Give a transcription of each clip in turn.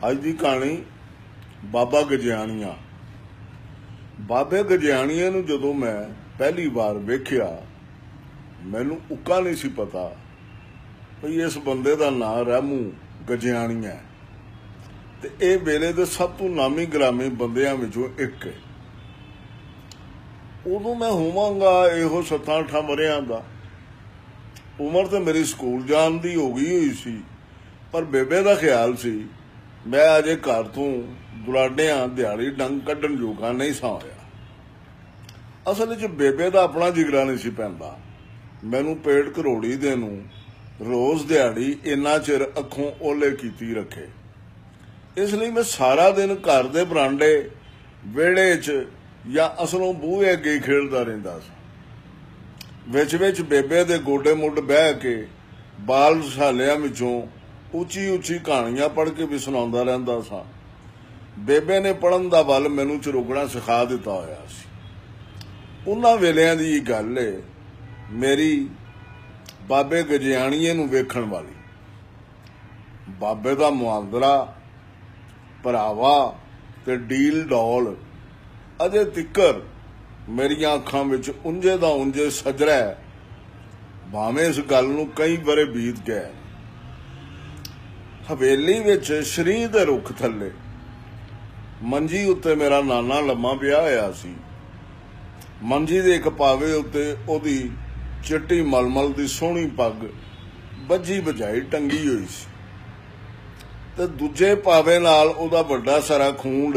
ਅੱਜ ਦੀ कहानी बाबा गजियाणिया। बाबे गजियाणिया नूं जदों मैं पहली बार वेखिया मैनूं उक्का नहीं सी पता भी इस बंदे का नाम रहमू गजियाणिया है ते इह वेले दे सब तो नामी ग्रामी बंदियां विचों एक है। उदों मैं होवांगा इहो 7-8 वरियां दा, उम्र तो मेरी स्कूल जाण दी हो गई हुई सी, पर बेबे का ख्याल सी मैं अजे घर तो दुलाडियां दिहाड़ी डंग कड्ढण जोगा नहीं सा होया। असल च बेबे का अपना जिगरा नहीं सी पैंदा। मैनू पेट घरोड़ी दे नूं रोज़ दिहाड़ी इन्ना चिर अखों ओले कीती रखे, इसलिए मैं सारा दिन घर दे बरांडे वेड़े च या असलों बूहे अगे खेलदा रहिंदा सी। विच विच बेबे दे गोडे मुड बह के बाल रसालियां विचों उची उची कहानियां पढ़ के भी सुणाउंदा रहिंदा सा। बेबे ने पढ़न दा बल मैनू चरोकना सिखा दिता होया सी। उन्हां वेलियां दी गल है मेरी बाबे गजियाणिए नूं वेखण वाली। बाबे दा मुआंदरा भरावा ते डील डौल अजे तिकर मेरियां अखां विच उंजे दा उंजे सजरा है, भावें इस गल नूं कई बरे बीत गए। हवेली विच श्री दे रुख थल्ले मंजी उत्ते मेरा नाना लम्मा पिया होया सी। मंजी दे एक पावे उत्ते ओदी चिट्टी मलमल दी सोहनी पग बज्जी बजाई टंगी हुई सी ते दूजे पावे नाल ओदा वड्डा सारा खूंड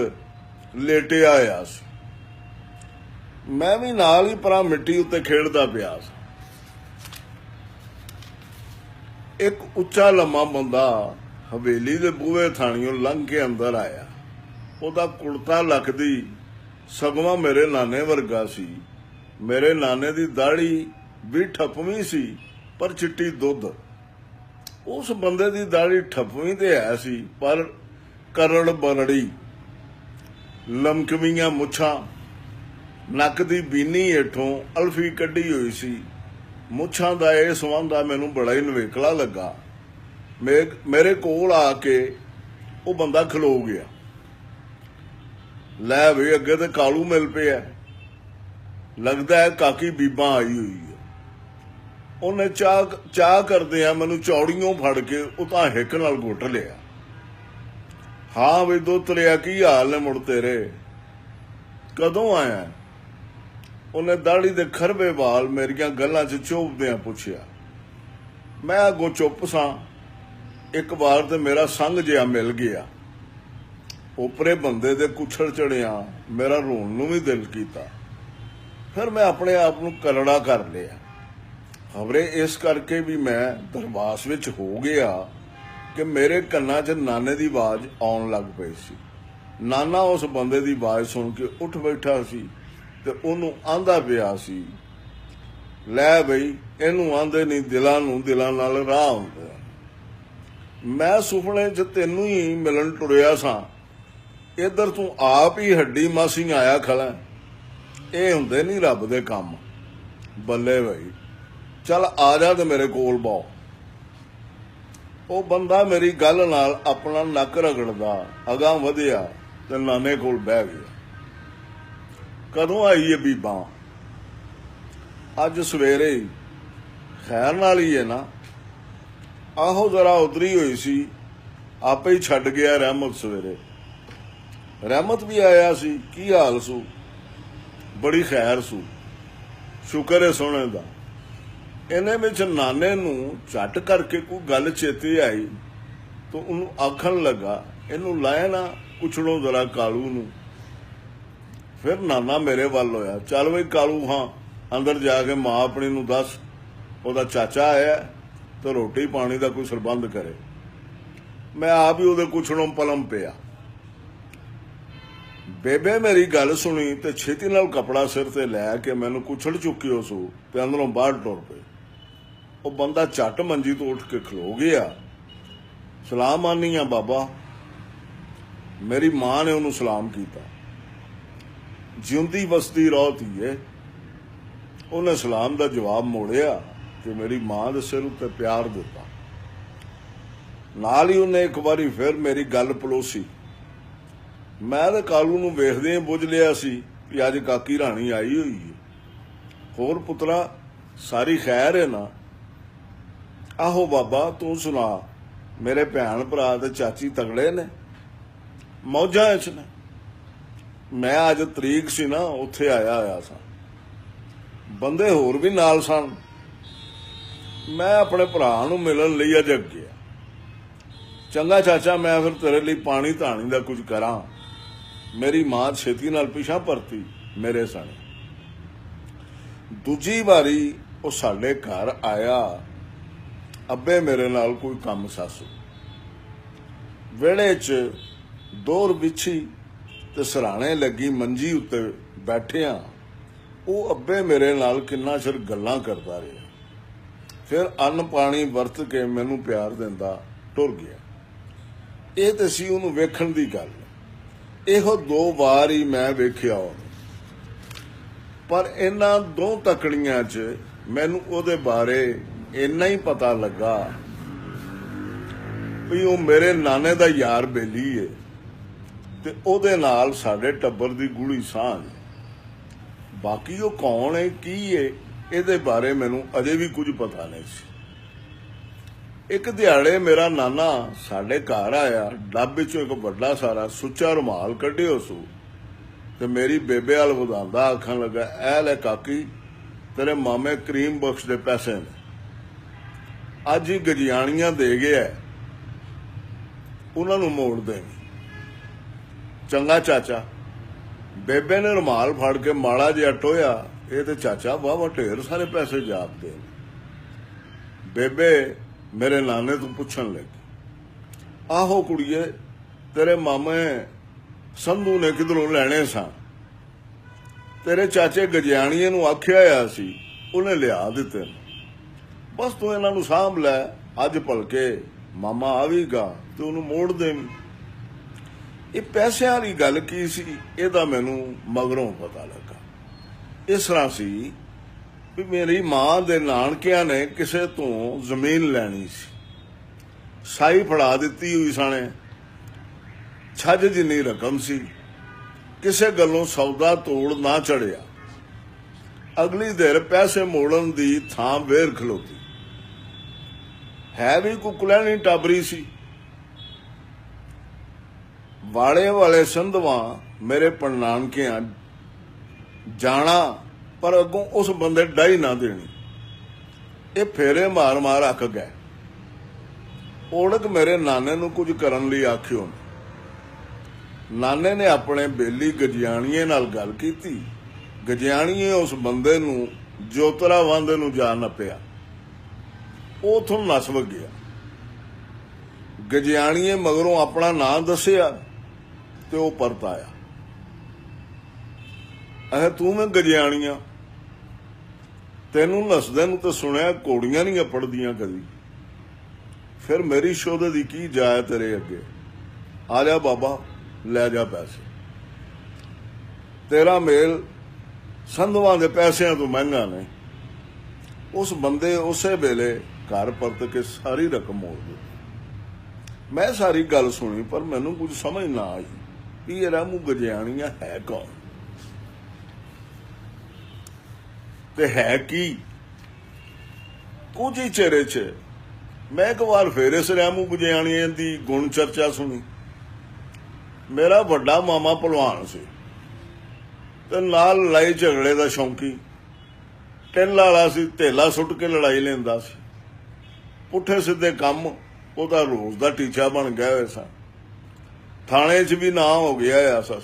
लेटिया होया सी। मैं भी नाल ही परां मिट्टी उत्ते खेडदा पिया सी। एक उच्चा लम्मा बंदा हवेली दे बूहे थाणियों लंघ के अंदर आया। ओदा कुड़ता लखदी सगवा मेरे नाने वर्गा सी। मेरे नाने दी दाढ़ी भी ठपवी सी पर चिट्टी दुध। उस बंदे दी दाढ़ी ठपवी ते है सी पर करड़ बरड़ी, लमकवीआं मुछां, नक दी बीनी हेठों अल्फी कड्डी हुई सी। मुछां दा इह संबंध मैनूं बड़ा ही नवेकला लगा। मेरे कोल आके वो बंदा खलो गया। लै भी अगे तो कालू मिल पिया, लगता है काकी बीबा आई हुई है। उन्हें चाह करदे मैनू चौड़ियों फड़ के उतां हिक नाल घुट लिया। हाँ भी दो तलिया की हाल ने मुड़ तेरे, कदों आया? उन्हें दाढ़ी दे खरबे वाल मेरिया गल्लां च चोभदियां पुछया। मैं अगों चुप सा। एक बार तो मेरा संग जिहा मिल गया। उपरे बंदे दे कुछड़ चढ़िया मेरा रोन नूं भी दिल कीता। फिर मैं अपने आप नूं करड़ा कर लिया। खबरे इस करके भी मैं दरबास विच हो गया कि मेरे कन्नां च नाने दी आवाज आउण लग पई सी। नाना उस बंदे दी आवाज सुन के उठ बैठा सी ते ओनूं आंदा पिया सी, लै बई इहनूं आंदे नहीं दिलां नूं दिलां नाल राह हुंदे। मैं सुपने च तेनू ही मिलन टुरिया सा, इधर तू आप ही हड्डी मासी आया खड़ा। ये हुंदे नहीं रब दे काम। बल्ले भाई चल आ जा ते मेरे कोल बहु। वो बंदा मेरी गल नाल अपना नक रगड़दा अगां वधिया ते नाने कोल बह गया। कदों आई है बीबा? अज सवेरे ही। खैर नाल ही है ना? आहो जरा उधरी हुई सी, आपे ही छड़ गया रहमत सवेरे। रहमत भी आया सी, की हाल सू? बड़ी खैर सू, शुक्र है सोने दा। इन्हें विच नाने नूं झट करके कोई गल चेते आई तो उन्होंने आखन लगा, इनू लाया ना कुछड़ो जरा कालू नूं। फिर नाना मेरे वाल होया, चल बई कालू, हाँ अंदर जाके मां अपनी नूं दस ओदा चाचा आया तो रोटी पानी का कोई सरबंध करे। मैं आप ही उहदे कुछड़ों पलम पिया। बेबे मेरी गल सुनी तो छेती नाल कपड़ा सिर ते लैके मैनू कुछड़ चुकी सू ते अंदरों बाहर टुर पे। वो बंदा झट मंजी तो उठ के खलो गया। सलाम आनी आ बाबा। मेरी मां ने उन्होंने सलाम किया। जिउंदी वसदी रहो धीए। उन्हें सलाम का जवाब मोड़िया कि मेरी मां दे सिर उत्ते प्यार दिता। ਨਾਲ ਹੀ ਉਹਨੇ ਇੱਕ ਵਾਰੀ ਫਿਰ ਮੇਰੀ ਗੱਲ ਪਲੋਸੀ। ਮੈਂ ਤਾਂ ਕਾਲੂ ਨੂੰ ਵੇਖਦੇ ਬੁੱਝ ਲਿਆ ਸੀ ਵੀ ਅੱਜ ਕਾਕੀ ਰਾਣੀ ਆਈ ਹੋਈ ਹੈ। ਹੋਰ ਪੁੱਤਰਾ ਸਾਰੀ ਖੈਰ ਹੈ ਨਾ? ਆਹੋ ਬਾਬਾ ਤੂੰ ਸੁਣਾ, ਮੇਰੇ ਭੈਣ ਭਰਾ ਤੇ ਚਾਚੀ ਤਗੜੇ ਨੇ, ਮੌਜਾਂ ਚ ਨੇ। ਮੈਂ ਅੱਜ ਤਰੀਕ ਸੀ ਨਾ, ਉੱਥੇ ਆਇਆ ਹੋਇਆ ਸਾਂ, ਬੰਦੇ ਹੋਰ ਵੀ ਨਾਲ ਸਨ। ਮੈਂ ਆਪਣੇ ਭਰਾ ਨੂੰ ਮਿਲਣ ਲਈ ਅੱਜ ਗਿਆ। ਚੰਗਾ ਚਾਚਾ, ਮੈਂ ਫਿਰ ਤੇਰੇ ਲਈ ਪਾਣੀ ਧਾਣੀ ਦਾ ਕੁਝ ਕਰਾਂ। ਮੇਰੀ ਮਾਂ ਛੇਤੀ ਨਾਲ ਪਿਛਾਂ ਪਰਤੀ ਮੇਰੇ ਸਣੇ। ਦੂਜੀ ਵਾਰੀ ਉਹ ਸਾਡੇ ਘਰ ਆਇਆ। ਅੱਬੇ ਮੇਰੇ ਨਾਲ ਕੋਈ ਕੰਮ ਸਾਸੂ। ਵਿਹੜੇ 'ਚ ਦੋਰ ਵਿਛੀ ਤੇ ਸਰਾਣੇ ਲੱਗੀ ਮੰਜੀ ਉੱਤੇ ਬੈਠਿਆਂ ਉਹ ਅੱਬੇ ਮੇਰੇ ਨਾਲ ਕਿੰਨਾ ਚਿਰ ਗੱਲਾਂ ਕਰਦਾ ਰਿਹਾ। ਫਿਰ ਅੰਨ ਪਾਣੀ ਵਰਤ ਕੇ ਮੈਨੂੰ ਪਿਆਰ ਦਿੰਦਾ ਟੁਰ ਗਿਆ। ਇਹ ਤੇ ਸੀ ਉਹਨੂੰ ਵੇਖਣ ਦੀ ਗੱਲ। ਇਹੋ 2 ਵਾਰ ਹੀ ਮੈਂ ਵੇਖਿਆ ਉਹਨੂੰ, ਪਰ ਇਹਨਾਂ 2 ਤਕੜੀਆਂ 'ਚ ਮੈਨੂੰ ਉਹਦੇ ਬਾਰੇ ਇੰਨਾ ਹੀ ਪਤਾ ਲੱਗਾ ਵੀ ਉਹ ਮੇਰੇ ਨਾਨੇ ਦਾ ਯਾਰ ਬੇਲੀ ਏ ਤੇ ਉਹਦੇ ਨਾਲ ਸਾਡੇ ਟੱਬਰ ਦੀ ਗੂੜੀ ਸਾਂਝ। ਬਾਕੀ ਉਹ ਕੌਣ ਹੈ, ਕੀ ਏ, ਇਹਦੇ ਬਾਰੇ ਮੈਨੂੰ ਅਜੇ ਵੀ ਕੁਝ ਪਤਾ ਨਹੀਂ ਸੀ। ਇੱਕ ਦਿਹਾੜੇ ਮੇਰਾ ਨਾਨਾ ਸਾਡੇ ਘਰ ਆਇਆ। ਡੱਬੇ 'ਚੋਂ ਇੱਕ ਵੱਡਾ ਸਾਰਾ ਸੁੱਚਾ ਰੁਮਾਲ ਕੱਢਿਓ ਸੂ ਤੇ ਮੇਰੀ ਬੇਬੇ ਵੱਲ ਵਧਾਉਂਦਾ ਆਖਣ ਲੱਗਾ, ਇਹ ਲੈ ਕਾਕੀ, ਤੇਰੇ ਮਾਮੇ ਕਰੀਮ ਬਖਸ਼ ਦੇ ਪੈਸੇ ਨੇ, ਅੱਜ ਹੀ ਗਜਿਆਣੀਆਂ ਦੇ ਗਿਆ, ਉਹਨਾਂ ਨੂੰ ਮੋੜ ਦੇ। ਚੰਗਾ ਚਾਚਾ। ਬੇਬੇ ਨੇ ਰੁਮਾਲ ਫੜ ਕੇ ਮਾੜਾ ਜਿਹਾ ਟੋਇਆ। ਇਹ ਤੇ ਚਾਚਾ ਵਾਹਵਾ ਢੇਰ ਸਾਰੇ ਪੈਸੇ ਜਾਪਦੇ ਨੇ। ਬੇਬੇ ਮੇਰੇ ਨਾਨੇ ਤੋਂ ਪੁੱਛਣ ਲੱਗੀ, ਆਹੋ ਕੁੜੀਏ, ਤੇਰੇ ਮਾਮੇ ਸੰਧੂ ਨੇ ਕਿਧਰੋਂ ਲੈਣੇ ਸਾਂ? ਤੇਰੇ ਚਾਚੇ ਗਜਿਆਣੀਏ ਨੂੰ ਆਖਿਆ ਹੋਇਆ ਸੀ, ਉਹਨੇ ਲਿਆ ਦਿੱਤੇ। ਬਸ ਤੂੰ ਇਹਨਾਂ ਨੂੰ ਸਾਂਭ ਲੈ, ਅੱਜ ਭਲਕੇ ਮਾਮਾ ਆਵੇਗਾ ਤੇ ਉਹਨੂੰ ਮੋੜ ਦੇਵੀਂ। ਇਹ ਪੈਸਿਆਂ ਵਾਲੀ ਗੱਲ ਕੀ ਸੀ, ਇਹਦਾ ਮੈਨੂੰ ਮਗਰੋਂ ਪਤਾ ਲੱਗਾ। ਇਸ ਤਰ੍ਹਾਂ ਸੀ ਵੀ ਮੇਰੀ ਮਾਂ ਦੇ ਨਾਨਕਿਆਂ ਨੇ ਕਿਸੇ ਤੋਂ ਜ਼ਮੀਨ ਲੈਣੀ ਸੀ, ਸਾਈ ਫੜਾ ਦਿੱਤੀ ਹੋਈ ਸਾਣੇ, ਛੱਜ ਜਿੰਨੀ ਰਕਮ ਸੀ। ਕਿਸੇ ਗੱਲੋਂ ਸੌਦਾ ਤੋੜ ਨਾ ਚੜਿਆ। ਅਗਲੀ ਦੇਰ ਪੈਸੇ ਮੋੜਨ ਦੀ ਥਾਂ ਵੇਰ ਖਲੋਤੀ। ਹੈ ਵੀ ਕੁਕਲੈਣੀ ਟਾਬਰੀ ਸੀ। ਵਾਲੇ ਸੰਧਵਾ ਮੇਰੇ ਪੜਨਾਨਕਿਆਂ ਜਾਣਾ, ਪਰ ਅੱਗੋਂ ਉਸ ਬੰਦੇ ਡਾਈ ਨਾ ਦੇਣੀ। ਇਹ ਫੇਰੇ ਮਾਰ ਮਾਰ ਅੱਕ ਗਏ। ਓੜਕ ਮੇਰੇ ਨਾਨੇ ਨੂੰ ਕੁਝ ਕਰਨ ਲਈ ਆਖਿਓ। ਨਾਨੇ ਨੇ ਆਪਣੇ ਬੇਲੀ ਗਜਿਆਣੀਏ ਨਾਲ ਗੱਲ ਕੀਤੀ। ਗਜਿਆਣੀਏ ਉਸ ਬੰਦੇ ਨੂੰ ਜੋਤਰਾ ਵਾਂਦੇ ਨੂੰ ਜਾ ਨੱਪਿਆ। ਉਹ ਉੱਥੋਂ ਨੱਸ ਗਿਆ। ਗਜਿਆਣੀਏ ਮਗਰੋਂ ਆਪਣਾ ਨਾਂ ਦੱਸਿਆ ਤੇ ਉਹ ਪਰਤ ਆਇਆ। ਅਹੇ ਤੂੰ ਮੈਂ ਗਜਿਆਣੀਆਂ, ਤੈਨੂੰ ਨੱਸਦੇ ਨੂੰ ਤਾਂ ਸੁਣਿਆ ਘੋੜੀਆਂ ਨਹੀਂ ਪੜਦੀਆਂ ਕਦੀ। ਫਿਰ ਮੇਰੀ ਸ਼ੋਧੇ ਦੀ ਕੀ ਜਾਏ ਤੇਰੇ ਅੱਗੇ। ਆ ਜਾ ਬਾਬਾ, ਲੈ ਜਾ ਪੈਸੇ। ਤੇਰਾ ਮੇਲ ਸੰਧਵਾਂ ਦੇ ਪੈਸਿਆਂ ਤੋਂ ਮਹਿੰਗਾ ਨਹੀਂ। ਉਸ ਬੰਦੇ ਉਸੇ ਵੇਲੇ ਘਰ ਪਰਤ ਕੇ ਸਾਰੀ ਰਕਮ ਮੋੜ ਦਿੱਤੀ। ਮੈਂ ਸਾਰੀ ਗੱਲ ਸੁਣੀ, ਪਰ ਮੈਨੂੰ ਕੁਝ ਸਮਝ ਨਾ ਆਈ ਵੀ ਇਹ ਰਾਮੂ ਗਜਿਆਣੀਆਂ ਹੈ ਕੌਣ ਤੇ ਹੈ ਕੀ। ਕੁਝ ਹੀ ਚਿਹਰੇ 'ਚ ਮੈਂ ਇੱਕ ਵਾਰ ਫੇਰ ਇਸ ਰਾਮੂ ਗਜਿਆਣੀਆਂ ਦੀ ਗੁਣ ਚਰਚਾ ਸੁਣੀ। ਮੇਰਾ ਵੱਡਾ ਮਾਮਾ ਭਲਵਾਨ ਸੀ ਤੇ ਨਾਲ ਲੜਾਈ ਝਗੜੇ ਦਾ ਸ਼ੌਂਕੀ। ਟਿੱਲ ਵਾਲਾ ਸੀ, ਢੇਲਾ ਸੁੱਟ ਕੇ ਲੜਾਈ ਲੈਂਦਾ ਸੀ। ਪੁੱਠੇ ਸਿੱਧੇ ਕੰਮ ਉਹਦਾ ਰੋਜ਼ ਦਾ ਟੀਚਾ ਬਣ ਗਿਆ ਹੋਇਆ ਸੀ। ਥਾਣੇ 'ਚ ਵੀ ਨਾਂ ਹੋ ਗਿਆ ਆ ਸੱਸ।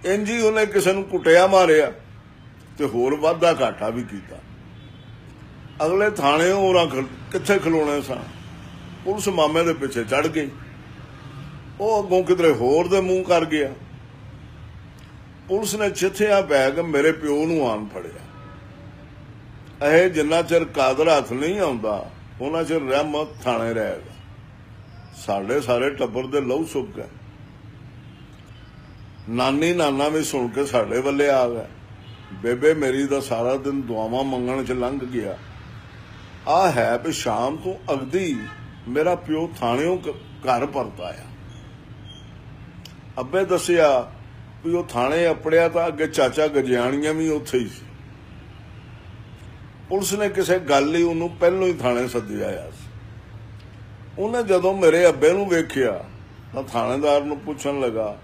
ਇੰਝ ਹੀ ਉਹਨੇ ਕਿਸੇ ਨੂੰ ਕੁੱਟਿਆ ਮਾਰਿਆ ਤੇ ਹੋਰ ਵਾਧਾ ਘਾਟਾ ਵੀ ਕੀਤਾ। ਅਗਲੇ ਥਾਣੇ ਹੋਰਾਂ ਕਿੱਥੇ ਖਲੋਣੇ ਸਨ। ਪੁਲਿਸ ਮਾਮੇ ਦੇ ਪਿੱਛੇ ਚੜ ਗਈ। ਉਹ ਅੱਗੋਂ ਕਿਧਰੇ ਹੋਰ ਦੇ ਮੂੰਹ ਕਰ ਗਿਆ। ਪੁਲਿਸ ਨੇ ਚਿੱਠੀਆਂ ਪੈ ਕੇ ਮੇਰੇ ਪਿਓ ਨੂੰ ਆਣ ਫੜਿਆ। ਇਹ ਜਿੰਨਾ ਚਿਰ ਕਾਦਰ ਹੱਥ ਨਹੀਂ ਆਉਂਦਾ ਉਹਨਾਂ ਚਿਰ ਰਹਿਮਤ ਥਾਣੇ ਰਹੇਗਾ। ਸਾਡੇ ਸਾਰੇ ਟੱਬਰ ਦੇ ਲਹੂ ਸੁੱਕ ਗਏ। ਨਾਨੀ ਨਾਨਾ ਵੀ ਸੁਣ ਕੇ ਸਾਡੇ ਵੱਲੇ ਆ ਗਏ। ਬੇਬੇ ਮੇਰੀ ਦਾ ਸਾਰਾ ਦਿਨ ਦੁਆਵਾਂ ਮੰਗਣ 'ਚ ਲੰਘ ਗਿਆ। ਆ ਹੈ ਵੀ ਸ਼ਾਮ ਤੋਂ ਅਗਦੀ ਮੇਰਾ ਪਿਓ ਥਾਣਿਓਂ ਘਰ ਪਰਤ ਆਇਆ। ਅੱਬੇ ਦੱਸਿਆ ਵੀ ਉਹ ਥਾਣੇ ਅਪੜਿਆ ਤਾਂ ਅੱਗੇ ਚਾਚਾ ਗਜਿਆਣੀਆਂ ਵੀ ਉੱਥੇ ਹੀ ਸੀ। ਪੁਲਿਸ ਨੇ ਕਿਸੇ ਗੱਲ ਹੀ ਉਹਨੂੰ ਪਹਿਲੋਂ ਹੀ ਥਾਣੇ ਸੱਦਿਆ ਆਇਆ ਸੀ। ਉਹਨੇ ਜਦੋਂ ਮੇਰੇ ਅੱਬੇ ਨੂੰ ਵੇਖਿਆ ਤਾਂ ਥਾਣੇਦਾਰ ਨੂੰ ਪੁੱਛਣ ਲੱਗਾ,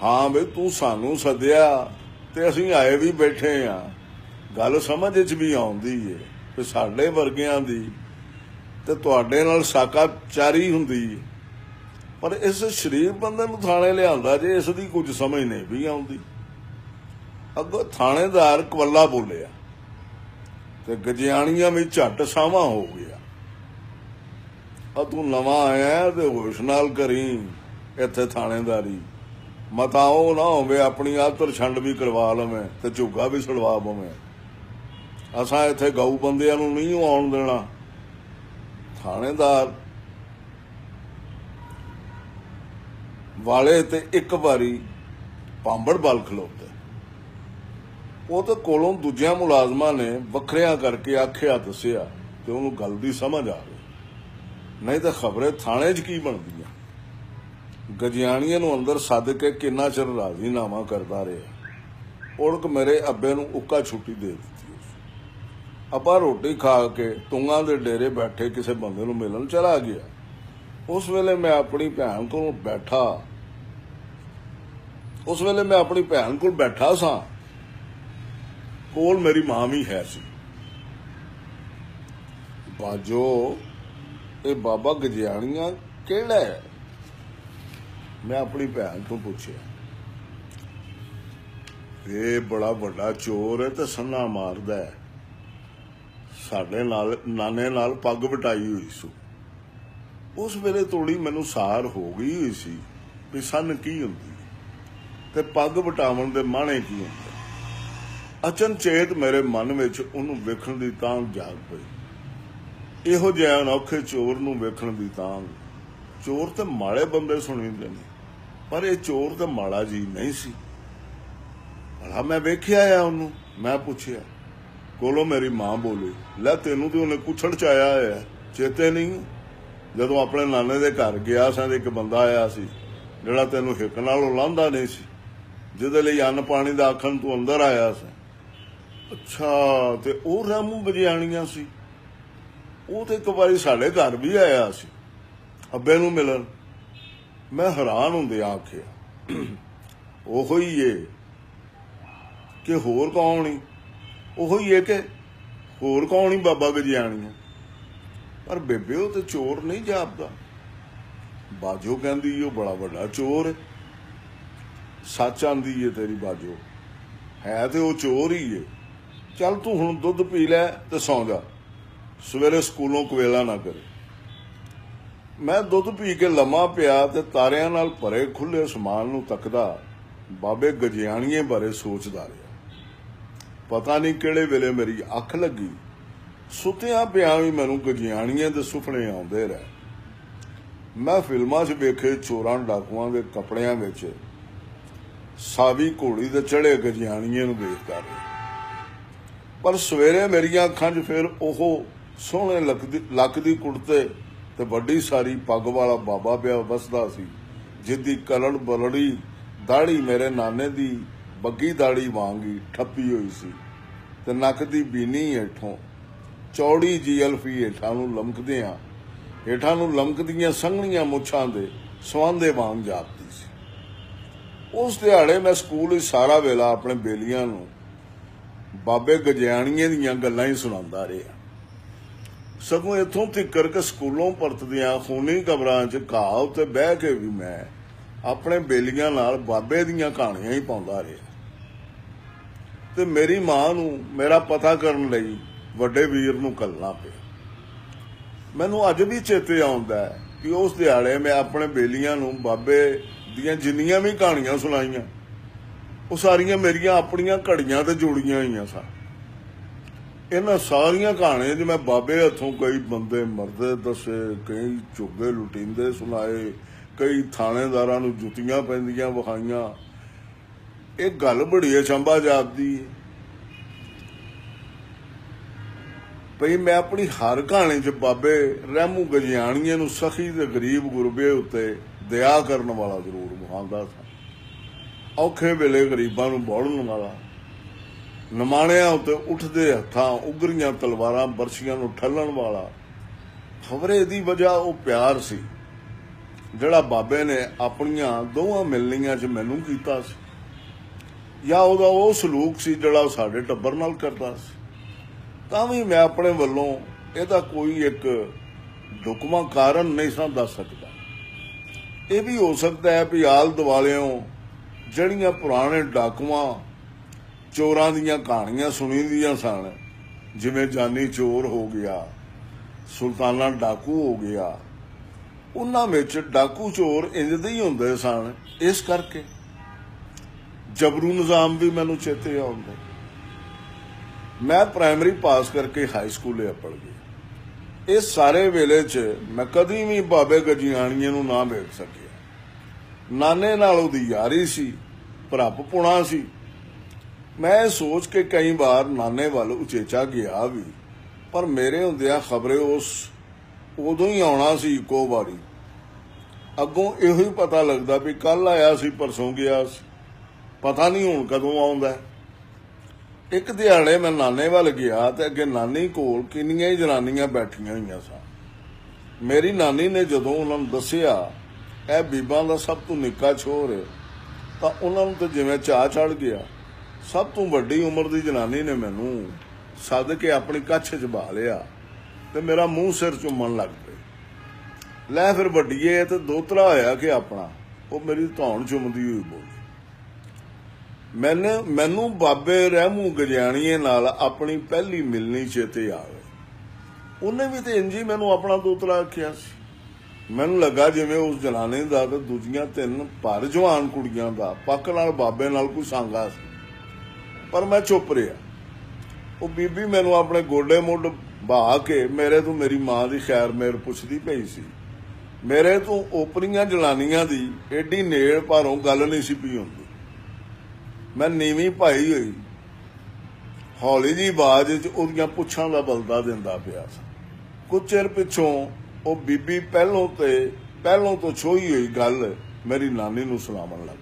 ਹਾਂ ਬਈ ਤੂੰ ਸਾਨੂੰ ਸੱਦਿਆ ਤੇ ਅਸੀਂ ਆਏ ਵੀ ਬੈਠੇ ਆ, ਗੱਲ ਸਮਝ 'ਚ ਵੀ ਆਉਂਦੀ ਏ ਕਿ ਸਾਡੇ ਵਰਗਿਆਂ ਦੀ ਤੇ ਤੁਹਾਡੇ ਨਾਲ ਸਾਕਾਚਾਰੀ ਹੁੰਦੀ, ਪਰ ਇਸ ਸ਼ਰੀਫ ਬੰਦੇ ਨੂੰ ਥਾਣੇ ਲਿਆਂਦਾ ਜੇ ਇਸ ਦੀ ਕੁਝ ਸਮਝ ਨਹੀਂ ਵੀ ਆਉਂਦੀ। ਅੱਗੋਂ ਥਾਣੇਦਾਰ ਕਵੱਲਾ ਬੋਲਿਆ ਤੇ ਗਜਿਆਣੀਆਂ ਵੀ ਝੱਟ ਸਾਵਾਂ ਹੋ ਗਿਆ। ਆ ਤੂੰ ਨਵਾਂ ਆਇਆ ਤੇ ਹੋਸ਼ ਨਾਲ ਕਰੀ ਇੱਥੇ ਥਾਣੇਦਾਰੀ, ਮਤਾ ਉਹ ਨਾ ਹੋਵੇ ਆਪਣੀ ਆਤਰ ਛੰਡ ਵੀ ਕਰਵਾ ਲਵੇਂ ਤੇ ਝੁੱਗਾ ਵੀ ਛੁਡਵਾ ਪਵੇਂ। ਅਸਾਂ ਇੱਥੇ ਗਊ ਬੰਦਿਆਂ ਨੂੰ ਨਹੀਂ ਆਉਣ ਦੇਣਾ। ਥਾਣੇਦਾਰ ਵਾਲੇ ਤੇ ਇੱਕ ਵਾਰੀ ਪਾਂਬੜ ਬਲ ਖਲੋਤੇ। ਉਹ ਤੇ ਕੋਲੋਂ ਦੂਜਿਆਂ ਮੁਲਾਜ਼ਮਾਂ ਨੇ ਵੱਖਰਿਆਂ ਕਰਕੇ ਆਖਿਆ ਦੱਸਿਆ ਤੇ ਉਹਨੂੰ ਗੱਲ ਦੀ ਸਮਝ ਆ ਗਈ, ਨਹੀਂ ਤਾਂ ਖਬਰੇ ਥਾਣੇ 'ਚ ਕੀ ਬਣਦੀਆਂ। ਗਜਿਆਣੀਆਂ ਨੂੰ ਅੰਦਰ ਸੱਦ ਕੇ ਕਿੰਨਾ ਚਿਰ ਰਾਜ਼ੀਨਾਮਾ ਕਰਦਾ ਰਿਹਾ। ਉੜਕ ਮੇਰੇ ਅੱਬੇ ਨੂੰ ਉੱਕਾ ਛੁੱਟੀ ਦੇ ਦਿੱਤੀ। ਆਪਾਂ ਰੋਟੀ ਖਾ ਕੇ ਤੁੰਗਾਂ ਦੇ ਡੇਰੇ ਬੈਠੇ ਕਿਸੇ ਬੰਦੇ ਨੂੰ ਮਿਲਣ ਚਲਾ ਗਿਆ। ਉਸ ਵੇਲੇ ਮੈਂ ਆਪਣੀ ਭੈਣ ਕੋਲ ਬੈਠਾ ਸਾਂ। ਕੋਲ ਮੇਰੀ ਮਾਂ ਵੀ ਹੈ ਸੀ। ਬਾਜੋ, ਇਹ ਬਾਬਾ ਗਜਿਆਣੀਆਂ ਕਿਹੜਾ ਹੈ? ਮੈਂ ਆਪਣੀ ਭੈਣ ਤੋਂ ਪੁੱਛਿਆ। ਇਹ ਬੜਾ ਵੱਡਾ ਚੋਰ ਹੈ ਤੇ ਸੰਨਾ ਮਾਰਦਾ ਹੈ। ਸਾਡੇ ਨਾਲ ਨਾਨੇ ਨਾਲ ਪੱਗ ਵਟਾਈ ਹੋਈ ਸੀ। ਉਸ ਵੇਲੇ ਤੋੜੀ ਮੈਨੂੰ ਸਾਰ ਹੋ ਗਈ ਹੋਈ ਸੀ ਵੀ ਸੰਨ ਕੀ ਹੁੰਦੀ ਤੇ ਪੱਗ ਵਟਾਉਣ ਦੇ ਮਾਣੇ ਕੀ ਹੁੰਦੇ। ਅਚਨਚੇਤ ਮੇਰੇ ਮਨ ਵਿੱਚ ਉਹਨੂੰ ਵੇਖਣ ਦੀ ਤਾਂਘ ਜਾਗ ਪਈ। ਇਹੋ ਜਿਹਾ ਅਨੋਖੇ ਚੋਰ ਨੂੰ ਵੇਖਣ ਦੀ ਤਾਂਘ। ਚੋਰ ਤੇ ਮਾੜੇ ਬੰਦੇ ਸੁਣੀਂਦੇ ਨੇ, ਪਰ ਇਹ ਚੋਰ ਤੇ ਮਾੜਾ ਜੀ ਨਹੀਂ ਸੀ। ਭਲਾ ਮੈਂ ਵੇਖਿਆ ਆ ਉਹਨੂੰ? ਮੈਂ ਪੁੱਛਿਆ। ਕੋਲੋਂ ਮੇਰੀ ਮਾਂ ਬੋਲੀ, ਲੈ ਤੈਨੂੰ ਤੇ ਉਹਨੇ ਕੁੱਛੜ ਚ ਆਇਆ ਹੋਇਆ, ਚੇਤੇ ਨਹੀਂ? ਜਦੋਂ ਆਪਣੇ ਨਾਨੇ ਦੇ ਘਰ ਗਿਆ ਸਾਂ ਇੱਕ ਬੰਦਾ ਆਇਆ ਸੀ ਜਿਹੜਾ ਤੈਨੂੰ ਹਿੱਕ ਨਾਲ ਲਾਂਦਾ ਨਹੀਂ ਸੀ, ਜਿਹਦੇ ਲਈ ਅੰਨ ਪਾਣੀ ਦਾ ਆਖਣ ਤੂੰ ਅੰਦਰ ਆਇਆ ਸੀ। ਅੱਛਾ, ਤੇ ਉਹ ਰਾਮੂ ਗਜਿਆਣੀਆਂ ਸੀ? ਉਹ ਤੇ ਇੱਕ ਵਾਰੀ ਸਾਡੇ ਘਰ ਵੀ ਆਇਆ ਸੀ ਅੱਬੇ ਨੂੰ ਮਿਲਣ। ਮੈਂ ਹੈਰਾਨ ਹੁੰਦੇ ਆਖਿਆ, ਉਹੋ ਹੀ ਏ ਕਿ ਹੋਰ ਕੌਣ ਹੀ? ਉਹੋ ਹੀ ਏ ਕਿ ਹੋਰ ਕੌਣ ਹੀ ਬਾਬਾ ਗਜਿਆਣੀਆਂ? ਪਰ ਬੇਬੇ ਉਹ ਤੇ ਚੋਰ ਨਹੀਂ ਜਾਪਦਾ। ਬਾਜੋ ਕਹਿੰਦੀ ਉਹ ਬੜਾ ਵੱਡਾ ਚੋਰ ਹੈ। ਸੱਚ ਆਂਦੀ ਏ ਤੇਰੀ ਬਾਜੋ, ਹੈ ਤੇ ਉਹ ਚੋਰ ਹੀ ਏ। ਚੱਲ ਤੂੰ ਹੁਣ ਦੁੱਧ ਪੀ ਲੈ ਤੇ ਸੌਂ ਜਾ, ਸਵੇਰੇ ਸਕੂਲੋਂ ਕਵੇਲਾ ਨਾ ਕਰੇ। ਮੈਂ ਦੁੱਧ ਪੀ ਕੇ ਲੰਮਾ ਪਿਆ ਤੇ ਤਾਰਿਆਂ ਨਾਲ ਭਰੇ ਖੁੱਲੇ ਅਸਮਾਨ ਨੂੰ ਤੱਕਦਾ ਬਾਬੇ ਗਜਿਆਣੀਏ ਬਾਰੇ ਸੋਚਦਾ ਰਿਹਾ। ਪਤਾ ਨਹੀਂ ਕਿਹੜੇ ਵੇਲੇ ਮੇਰੀ ਅੱਖ ਲੱਗੀ। ਸੁੱਤਿਆਂ ਪਿਆਂ ਵੀ ਮੈਨੂੰ ਗਜਿਆਣੀਏ ਦੇ ਸੁਪਨੇ ਆਉਂਦੇ ਰਹੇ। ਮੈਂ ਫਿਲਮਾਂ 'ਚ ਵੇਖੇ ਚੋਰਾਂ ਡਾਕੂਆਂ ਦੇ ਕੱਪੜਿਆਂ ਵਿੱਚ ਸਾਵੀ ਘੋੜੀ ਦੇ ਚੜੇ ਗਜਿਆਣੀਏ ਨੂੰ ਵੇਖਦਾ ਰਿਹਾ। ਪਰ ਸਵੇਰੇ ਮੇਰੀਆਂ ਅੱਖਾਂ 'ਚ ਫਿਰ ਉਹ ਸੋਹਣੇ ਲੱਕ ਦੀ ਕੁੜਤੇ ਤੇ ਵੱਡੀ ਸਾਰੀ ਪੱਗ ਵਾਲਾ ਬਾਬਾ ਪਿਆ ਵਸਦਾ ਸੀ, ਜਿਹਦੀ ਕਲੜ ਬਲੜੀ ਦਾੜੀ ਮੇਰੇ ਨਾਨੇ ਦੀ ਬੱਗੀ ਦਾੜੀ ਵਾਂਗੀ ਠੱਪੀ ਹੋਈ ਸੀ ਤੇ ਨੱਕ ਦੀ ਬੀਨੀ ਹੇਠੋਂ ਚੌੜੀ ਜੀ ਅਲਫੀ ਹੇਠਾਂ ਨੂੰ ਲਮਕਦੀਆਂ ਸੰਘਣੀਆਂ ਮੁੱਛਾਂ ਦੇ ਸਵਾਂਦੇ ਵਾਂਗ ਜਾਪਦੀ ਸੀ। ਉਸ ਦਿਹਾੜੇ ਮੈਂ ਸਕੂਲ ਵਿੱਚ ਸਾਰਾ ਵੇਲਾ ਆਪਣੇ ਬੇਲੀਆਂ ਨੂੰ ਬਾਬੇ ਗਜਿਆਣੀਏ ਦੀਆਂ ਗੱਲਾਂ ਹੀ ਸੁਣਾਉਂਦਾ ਰਿਹਾ। ਸਗੋਂ ਇੱਥੋਂ ਤੀਕਰ ਕਿ ਸਕੂਲੋਂ ਪਰਤਦਿਆਂ ਖੂਨੀ ਕਬਰਾਂ 'ਚ ਘਾਹ ਉੱਤੇ ਬਹਿ ਕੇ ਵੀ ਮੈਂ ਆਪਣੇ ਬੇਲੀਆਂ ਨਾਲ ਬਾਬੇ ਦੀਆਂ ਕਹਾਣੀਆਂ ਹੀ ਪਾਉਂਦਾ ਰਿਹਾ। ਤੇ ਮੇਰੀ ਮਾਂ ਨੂੰ ਮੇਰਾ ਪਤਾ ਕਰਨ ਲਈ ਵੱਡੇ ਵੀਰ ਨੂੰ ਘੱਲਣਾ ਪਿਆ। ਮੈਨੂੰ ਅੱਜ ਵੀ ਚੇਤੇ ਆਉਂਦਾ ਹੈ ਕਿ ਉਸ ਦਿਹਾੜੇ ਮੈਂ ਆਪਣੇ ਬੇਲੀਆਂ ਨੂੰ ਬਾਬੇ ਦੀਆਂ ਜਿੰਨੀਆਂ ਵੀ ਕਹਾਣੀਆਂ ਸੁਣਾਈਆਂ, ਉਹ ਸਾਰੀਆਂ ਮੇਰੀਆਂ ਆਪਣੀਆਂ ਘੜੀਆਂ ਤੇ ਜੋੜੀਆਂ ਹੋਈਆਂ ਸਨ। ਇਹਨਾਂ ਸਾਰੀਆਂ ਕਹਾਣੀਆਂ 'ਚ ਮੈਂ ਬਾਬੇ ਹੱਥੋਂ ਕਈ ਬੰਦੇ ਮਰਦੇ ਦੱਸੇ, ਕਈ ਝੁੱਗੇ ਲੁਟੀਂਦੇ ਸੁਣਾਏ, ਕਈ ਥਾਣੇਦਾਰਾਂ ਨੂੰ ਜੁੱਤੀਆਂ ਪੈਂਦੀਆਂ ਵਿਖਾਈਆਂ। ਇਹ ਗੱਲ ਬੜੀ ਅਚੰਭਾ ਜਾਪਦੀ ਹੈ। ਭਈ ਮੈਂ ਆਪਣੀ ਹਰ ਕਹਾਣੀ 'ਚ ਬਾਬੇ ਰਹਿਮੂ ਗਜਿਆਣੀਏ ਨੂੰ ਸਖੀ ਤੇ ਗਰੀਬ ਗੁਰਬੇ ਉੱਤੇ ਦਇਆ ਕਰਨ ਵਾਲਾ ਜ਼ਰੂਰ ਮੁਹਾਂਦਾ ਸੀ। ਔਖੇ ਵੇਲੇ ਗਰੀਬਾਂ ਨੂੰ ਬੋਲਣ ਵਾਲਾ, ਨਿਮਾਣਿਆਂ ਉੱਤੇ ਉੱਠਦੇ ਹੱਥਾਂ ਉਗਰੀਆਂ ਤਲਵਾਰਾਂ ਬਰਸ਼ੀਆਂ ਨੂੰ ਠੱਲਣ ਵਾਲਾ। ਖਬਰੇ ਦੀ ਵਜ੍ਹਾ ਉਹ ਪਿਆਰ ਸੀ ਜਿਹੜਾ ਬਾਬੇ ਨੇ ਆਪਣੀਆਂ ਦੋਵਾਂ ਮਿਲਣੀਆਂ 'ਚ ਮੈਨੂੰ ਕੀਤਾ ਸੀ, ਜਾਂ ਉਹਦਾ ਉਹ ਸਲੂਕ ਸੀ ਜਿਹੜਾ ਉਹ ਸਾਡੇ ਟੱਬਰ ਨਾਲ ਕਰਦਾ ਸੀ। ਤਾਂ ਵੀ ਮੈਂ ਆਪਣੇ ਵੱਲੋਂ ਇਹਦਾ ਕੋਈ ਇੱਕ ਢੁਕਵਾਂ ਕਾਰਨ ਨਹੀਂ ਸਾਂ ਦੱਸ ਸਕਦਾ। ਇਹ ਵੀ ਹੋ ਸਕਦਾ ਹੈ ਵੀ ਆਲ ਦੁਆਲਿਓਂ ਜਿਹੜੀਆਂ ਪੁਰਾਣੇ ਡਾਕੂਆਂ ਚੋਰਾਂ ਦੀਆਂ ਕਹਾਣੀਆਂ ਸੁਣੀ ਦੀਆਂ ਸਨ, ਜਿਵੇਂ ਜਾਨੀ ਚੋਰ ਹੋ ਗਿਆ, ਸੁਲਤਾਨਾ ਡਾਕੂ ਹੋ ਗਿਆ, ਉਹਨਾਂ ਵਿੱਚ ਡਾਕੂ ਚੋਰ ਇੰਜ ਦੇ ਹੀ ਹੁੰਦੇ ਸਨ। ਇਸ ਕਰਕੇ ਜਬਰੂ ਨਿਜ਼ਾਮ ਵੀ ਮੈਨੂੰ ਚੇਤੇ ਆਉਂਦਾ। ਮੈਂ ਪ੍ਰਾਇਮਰੀ ਪਾਸ ਕਰਕੇ ਹਾਈ ਸਕੂਲੇ ਪੜ੍ਹ ਗਿਆ। ਇਸ ਸਾਰੇ ਵੇਲੇ 'ਚ ਮੈਂ ਕਦੀ ਵੀ ਬਾਬੇ ਗਜਿਆਣੀਏ ਨੂੰ ਨਾ ਵੇਖ ਸਕਿਆ। ਨਾਨੇ ਨਾਲ ਉਹਦੀ ਯਾਰੀ ਸੀ, ਭਰਪ ਪੁਣਾ ਸੀ। ਮੈਂ ਇਹ ਸੋਚ ਕੇ ਕਈ ਵਾਰ ਨਾਨੇ ਵੱਲ ਉਚੇਚਾ ਗਿਆ ਵੀ, ਪਰ ਮੇਰੇ ਹੁੰਦਿਆਂ ਖਬਰੇ ਉਸ ਉਦੋਂ ਹੀ ਆਉਣਾ ਸੀ ਇੱਕੋ ਵਾਰੀ। ਅੱਗੋਂ ਇਹੋ ਹੀ ਪਤਾ ਲੱਗਦਾ ਵੀ ਕੱਲ ਆਇਆ ਸੀ, ਪਰਸੋਂ ਗਿਆ ਸੀ, ਪਤਾ ਨਹੀਂ ਹੁਣ ਕਦੋਂ ਆਉਂਦਾ। ਇੱਕ ਦਿਹਾੜੇ ਮੈਂ ਨਾਨੇ ਵੱਲ ਗਿਆ ਤੇ ਅੱਗੇ ਨਾਨੀ ਕੋਲ ਕਿੰਨੀਆਂ ਹੀ ਜਨਾਨੀਆਂ ਬੈਠੀਆਂ ਹੋਈਆਂ ਸਨ। ਮੇਰੀ ਨਾਨੀ ਨੇ ਜਦੋਂ ਉਹਨਾਂ ਨੂੰ ਦੱਸਿਆ ਇਹ ਬੀਬਾਂ ਦਾ ਸਭ ਤੋਂ ਨਿੱਕਾ ਛੋਰ ਹੈ, ਤਾਂ ਉਹਨਾਂ ਨੂੰ ਤਾਂ ਜਿਵੇਂ ਚਾਅ ਚੜ੍ਹ ਗਿਆ। ਸਭ ਤੋਂ ਵੱਡੀ ਉਮਰ ਦੀ ਜਨਾਨੀ ਨੇ ਮੈਨੂੰ ਸੱਦ ਕੇ ਆਪਣੀ ਕੱਛ 'ਚ ਬਹਾ ਲਿਆ ਤੇ ਮੇਰਾ ਮੂੰਹ ਸਿਰ ਚੁੰਮਣ ਲੱਗ ਪਈ। ਲੈ ਫਿਰ ਵੱਡੀਏ ਤੇ ਦੋਤਰਾ ਹੋਇਆ ਕਿ ਆਪਣਾ, ਉਹ ਮੇਰੀ ਧੌਣ ਚੁੰਮਦੀ ਹੋਈ ਬੋਲੀ। ਮੈਨੂੰ ਬਾਬੇ ਰਹਿਮੂ ਗਜਿਆਣੀਏ ਨਾਲ ਆਪਣੀ ਪਹਿਲੀ ਮਿਲਣੀ ਚੇਤੇ ਆ ਗਈ। ਉਹਨੇ ਵੀ ਤੇ ਇੰਜੀ ਮੈਨੂੰ ਆਪਣਾ ਦੋਤਰਾ ਆਖਿਆ ਸੀ। ਮੈਨੂੰ ਲੱਗਾ ਜਿਵੇਂ ਉਸ ਜਨਾਨੀ ਦਾ ਤੇ ਦੂਜੀਆਂ 3 ਭਰ ਜਵਾਨ ਕੁੜੀਆਂ ਦਾ ਪੱਕ ਨਾਲ ਬਾਬੇ ਨਾਲ ਕੋਈ ਸਾਂਗਾ ਸੀ, ਪਰ ਮੈਂ ਚੁੱਪ ਰਿਹਾ। ਉਹ ਬੀਬੀ ਮੈਨੂੰ ਆਪਣੇ ਗੋਡੇ ਮੁੱਢ ਬਹਾ ਕੇ ਮੇਰੇ ਤੋਂ ਮੇਰੀ ਮਾਂ ਦੀ ਖੈਰ ਮੇਰ ਪੁੱਛਦੀ ਪਈ ਸੀ। ਮੇਰੇ ਤੋਂ ਓਪਰੀਆਂ ਜਲਾਨੀਆਂ ਦੀ ਏਡੀ ਨੇੜ ਭਾਰੋਂ ਗੱਲ ਨਹੀਂ ਸੀ ਪਈ ਹੁੰਦੀ। ਮੈਂ ਨੀਵੀਂ ਪਾਈ ਹੋਈ ਹੌਲੀ ਜੀ ਆਵਾਜ਼ 'ਚ ਉਹਦੀਆਂ ਪੁੱਛਾਂ ਦਾ ਬਲਦਾ ਦਿੰਦਾ ਪਿਆ ਸੀ। ਕੁਝ ਚਿਰ ਪਿੱਛੋਂ ਉਹ ਬੀਬੀ ਪਹਿਲੋਂ ਤੋਂ ਛੋਈ ਹੋਈ ਗੱਲ ਮੇਰੀ ਨਾਨੀ ਨੂੰ ਸੁਣਾਉਣ ਲੱਗ